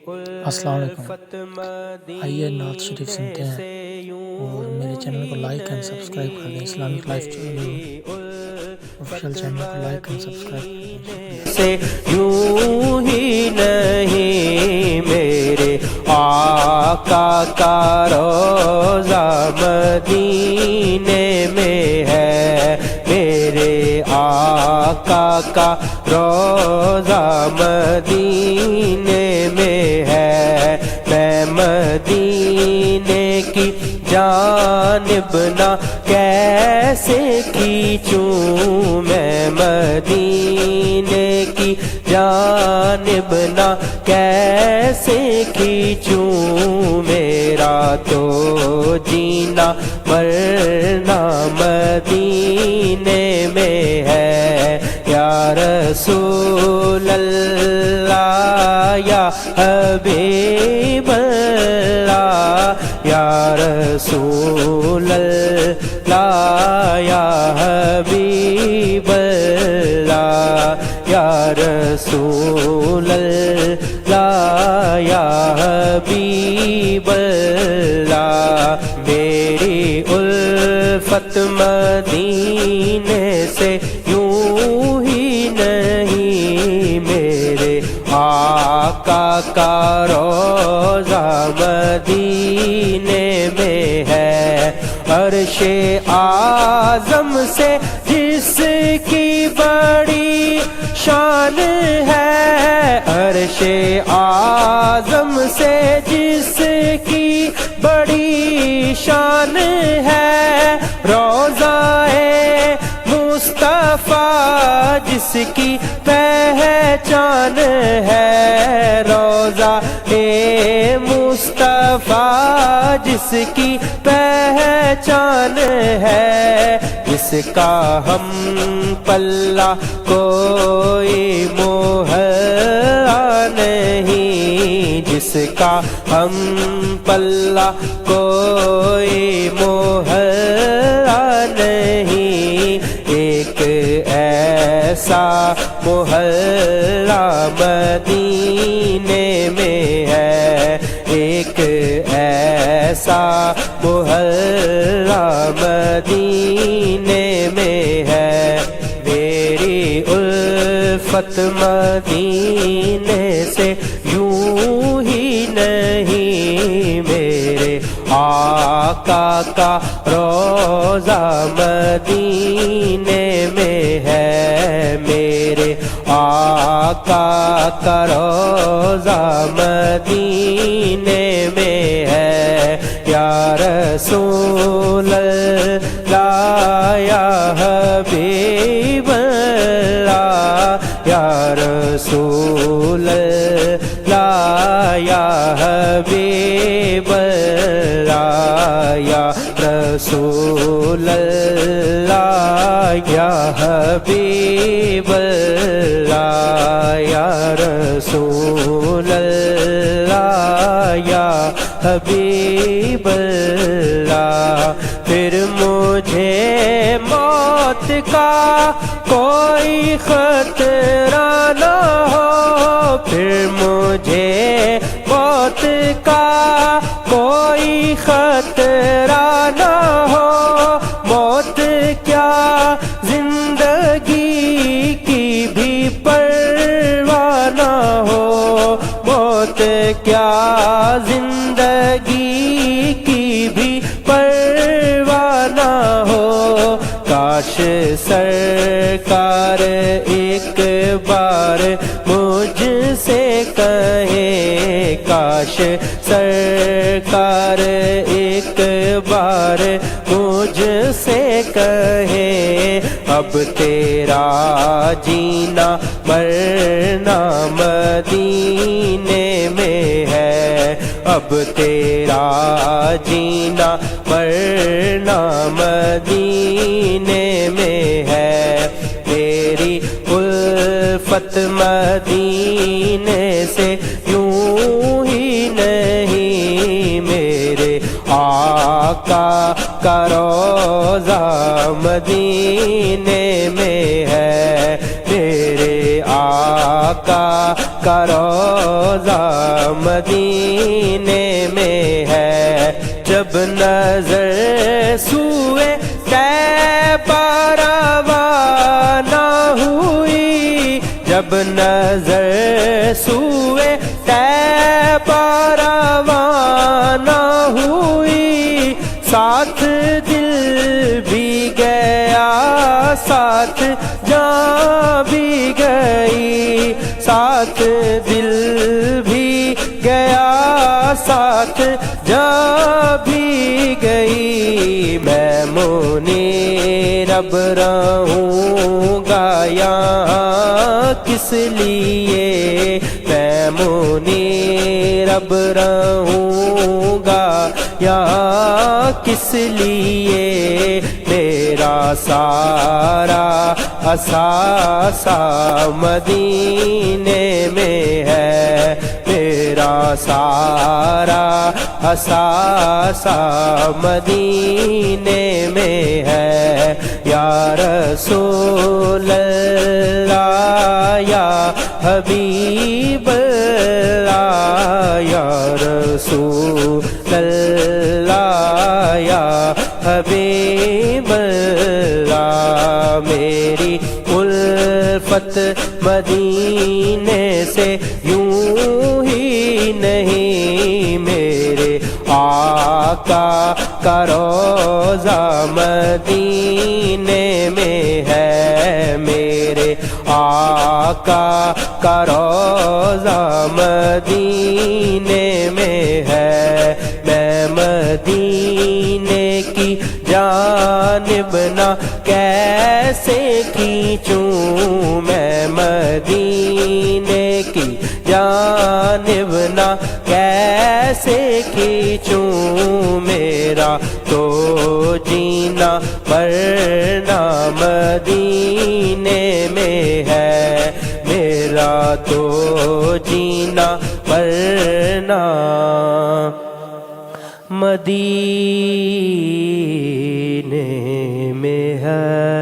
السلام علیکم۔ آئیے نعت شریف سنتے ہیں اور میرے چینل کو لائک اینڈ سبسکرائب کر دیں۔ اسلامک لائف آفیشیل چینل کو لائک اینڈ سبسکرائب کر دیں۔ سے یوں ہی نہیں میرے آقا کا روضہ مدینے میں ہے، میرے آقا کا روضہ مدینے میں ہے۔ میں مدینے کی جانب نہ کیسے کھینچوں، میں مدینے کی جانب نہ کیسے کھینچوں، میرا تو جینا مرنا مدینے میں ہے۔ یا رسول اللہ یا حبیب اللہ، یا رسول اللہ یا حبیب اللہ، یا رسول اللہ یا حبیب اللہ۔ میری الفت مدینے سے یوں ہی نہیں، میرے آقا کا روضہ مدینے میں ہے۔ عرش اعظم سے جس کی بڑی شان ہے، عرش اعظم سے جس کی بڑی شان ہے، روضہ مصطفیٰ جس کی پہچان ہے، روضہ مصطفیٰ جس کی پہچان ہے، جس کا ہم پلہ کوئی محرا نہیں، جس کا ہم پلہ کوئی محرا نہیں، ایک ایسا محلہ مدینے میں ہے، ایک ایسا محلہ مدینے میں ہے۔ میری الفت مدینے سے یوں ہی نہیں، میرے آقا کا روضہ مدینے میں ہے، میرے آقا کا روضہ مدینے میں ہے۔ یا رسول اللہ یا حبیب اللہ، یا رسول اللہ یا حبیب اللہ، یا رسول اللہ یا حبیب اللہ، یا رسول اللہ یا حبیب اللہ۔ پھر مجھے موت کا کوئی خطرہ نہ ہو، پھر مجھے موت کا کوئی خطرہ نہ ہو، موت کیا زندگی کی بھی پرواہ نہ ہو، موت کیا زندگی کی بھی پرواہ نہ ہو۔ کاش سرکار ایک بار مجھ سے کہے، کاش سرکار ایک بار مجھ سے کہے، اب تیرا جینا مرنا مدینے میں ہے، اب تیرا جینا مرنا مدینے میں ہے۔ میری الفت مدینے سے یوں ہی نہیں، میرے آقا کا روضہ مدینے میں ہے، میرے آقا کا روضہ مدینے میں ہے جب نظر سوئے طیبہ روانہ ہوئی جب نظر سوئے طیبہ روانہ ہوئی ساتھ دل بھی گیا ساتھ جان بھی گئی ساتھ دل بھی گیا ساتھ جان بھی گئی میں منیرب رہوں گا یہاں کس لیے میں منیرب رہوں گا یہاں کس لیے میرا سارا اثاثہ مدینے میں ہے میرا سارا اثاثہ مدینے میں ہے یا رسول اللہ یا حبیب اللہ یا رسول اللہ یا حبیب اللہ میری الفت مدینے سے یوں ہی نہیں میرے آقا کا روضہ مدینے میں ہے میرے آقا کا روضہ مدینے میں ہے میں مدینے کی جانب نہ کیسے کھینچوں میں مدینے کی جانب نہ کیسے کھینچوں میرا تو جینا مرنا مدینے میں ہے میرا تو جینا مرنا مدینے میں ہے